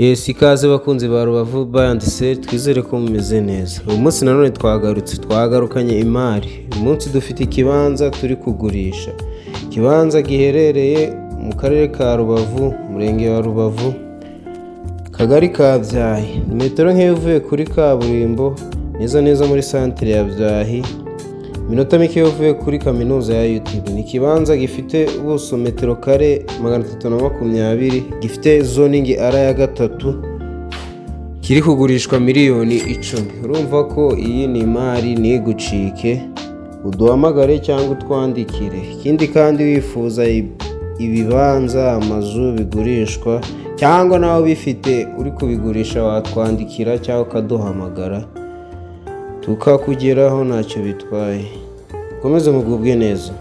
Yes, ikaze bakunzi ba Rubavu Band Set, twizere ko mumeze neza. Uyu munsi nanone twagarukanye imari. Uyu munsi dufite ikibanza turi kugurisha. Ikibanza giherereye mu karere ka Rubavu, murenge wa Rubavu, kagari ka Byahi. Metero nke uvuye kuri kaburimbo, neza muri centre ya Byahi. Minota mike uvuye kuri kaminuza ya UTB. Ni ikibanza gifite ubuso metero kare 320, gifite zoning ara ya gatatu, kiri kugurishwa miliyoni 10. Urumva ko iyi ni imari ntigucike, uduhamagare cyangwa utwandikire. Ikindi kandi wifuza ibibanza, amazu bigurishwa cyangwa nawe bifite uri kubigurisha, watwandikira cyangwa ukaduhamagara tukakugeraho ntacyo bitwaye. Komeze mugubwe neza.